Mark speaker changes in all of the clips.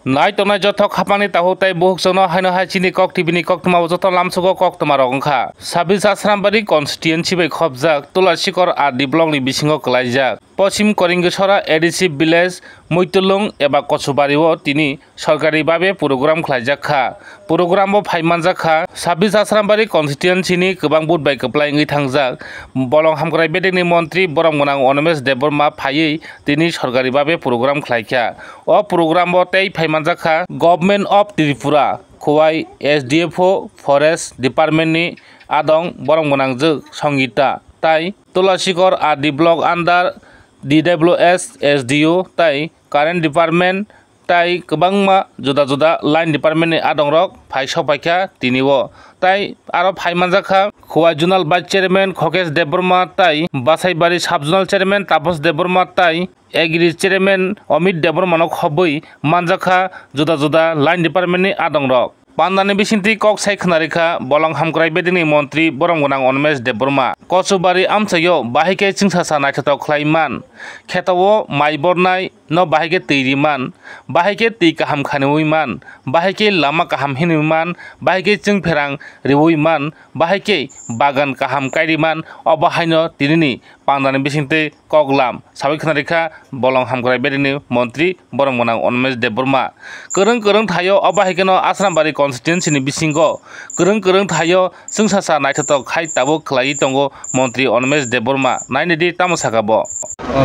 Speaker 1: Nai to nai jothok hapani tahu tai buhuk sono haino hai chini kok tibini kok tuma joto lamsugo kok tuma rongkha. Sabis Asrambari constituency bai khobjak Tulasikor Adi block ni bisingo kalaijak. Pochim Koringesora ADC village Muitulung eba Kochubariwo tini sorkari babe program khlaijakha. Program bo phaimanjakha Sabis Asrambari constituency ni kobang bud bai keplai ngi thangjak. Bolong hamkrai bedekni montri borong monang Onomesh Deborma phaiyi tini sorkari babe program khlaikha. O program bo tei manjakha Government of Tripura Khowai SDFO Forest Department ni adong borong monangjuk songita tai Tulasikor Adi block under DWS SDO tai current department tai kobangma juda juda line department ni adong rok phai sopaikha tiniwo tai aro phai manjakha Khowai Zonal Vice Chairman Khokesh Deborma tai Basaibari Sub Zonal Chairman Tapos Deborma tai Agri Chairman Omid Deborma nok hoboi manjakha juda juda line department ni adong rok Pandani bisinti kok sai khnarikha bolong hamkrai bedini montri borong gonang Onomesh Deborma Kochubari amchayo bahike chingsasa naithatok khlaiman khetawo mai bornai no bahike teiriman bahike tei kaham khanuiman bahike lama kaham hinuiman bahike chingpherang riuiman bahike bagan kaham kairiman obahaino tinini Pandani bisinte koklam sabai khnarikha bolong hamkrai bedini montri borong gonang Onomesh Deborma korong thayo obahikeno Asrambari constituency ni bisingo korong thayo chingsasa naithatok khai tabo khlai tongo montri Onomesh Deborma nainedi tamosakabo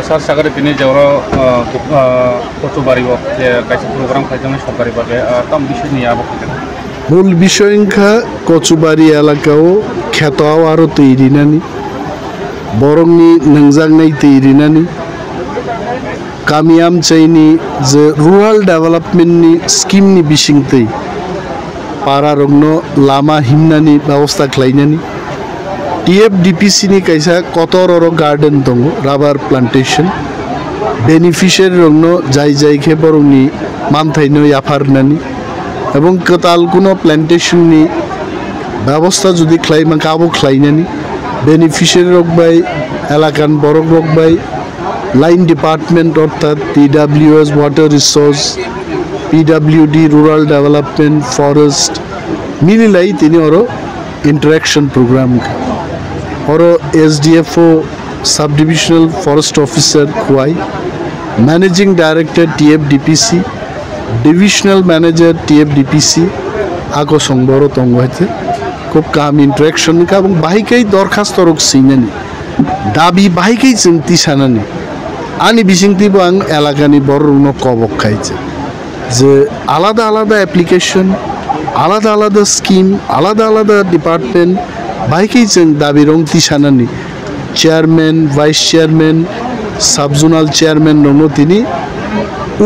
Speaker 1: sar sagare tini jawro Kochubariwo je kaisa program khaijani sorkari babe tam bishoy niye abo
Speaker 2: mূল বিষয় কচুবাড়ি এলাকাও খেতাও আরো তৈরি নানি বরংনি নংজাংনাই তৈরি নানি কামিয়াম চাইনি যে rural ডেভেলপমেন্টনি স্কিমনি বিসিংতৈ পারা রংন লামা হিমনানি ব্যবস্থা খাইনানি TFDPC ni kaisa kotororo garden dong rubber plantation beneficiary rongno jai khe borongni manthaino yafarnani এবং কতাল কোনো প্ল্যান্টেশন নি ব্যবস্থা যদি খাইমা কাবো খাইনানি বেনিফিশিয়ারি রক বাই এলাকান বরক রক বাই লাইন ডিপার্টমেন্ট অর্থাৎ TWS water resource PWD rural development forest মিলিলাই তিনি ওর ইন্টারঅ্যাকশন প্রোগ্রাম ওর SDFO sub divisional forest officer Khowai managing director TFDPC Divisional Manager TFDPC ako songboro tongo hete খুব কাম ইন্টারঅ্যাকশন কা এবং বাহিকাই দরখাস্ত রক সিনানি দাবি বাহিকাই চিন্তি সানানি আনি বিসিংতি বাং এলাকানি বড় কবক খাইছে যে আলাদা আলাদা অ্যাপ্লিকেশন আলাদা আলাদা স্কিম আলাদা আলাদা ডিপার্টমেন্ট বাহিকাই চিন দাবি রং তিসানানি chairman vice chairman subzonal chairman রং তিনি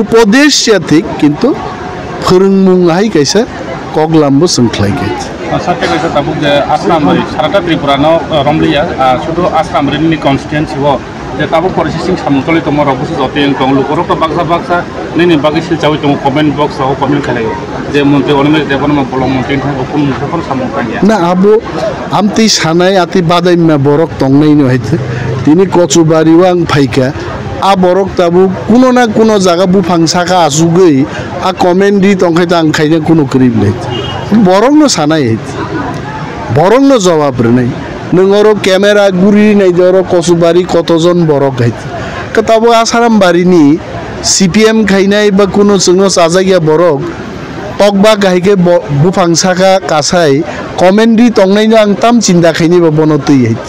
Speaker 2: উপদেশ জাতিক কিন্তু ফরংমুংহাই কাইসা কগলামবো সংখ্লাইকে
Speaker 1: সাথে কাইসা তাবুক যে Asrambari সারাটা ত্রিপুরা ন রমলিয়া শুধু Asrambari ni constituency ho যে তাবুক প্রসেসিং সামতলি তম রবসু জতে তং লুকরক তো বাগসা নেনি বাগিসিল চাই তম কমেন্ট বক্স ও কমেন্ট খালাইও যে মন্ত্রী Onomesh Deborma bolong মন্ত্রী কোন কোন সামকানিয়া
Speaker 2: না আবো আমতি সানাই আতি বাদাইমা বরক তংনাইনো হইতে তিনি কচুবাড়ি ওয়াং ফাইকা a borok tabu kuno na kuno jaga bufang saka asugei a commentri tongkhaita angkhaina kuno krible borong no sanai het borong no jawab renai nongoro camera guri nai joro Kochubari kotojon borok het katabu Asrambari ni CPM khainai ba kuno chungno sajagya borok tokba gaike bufang saka kasai commentri tongnai no ang tam chinda khaini ba bonotoi het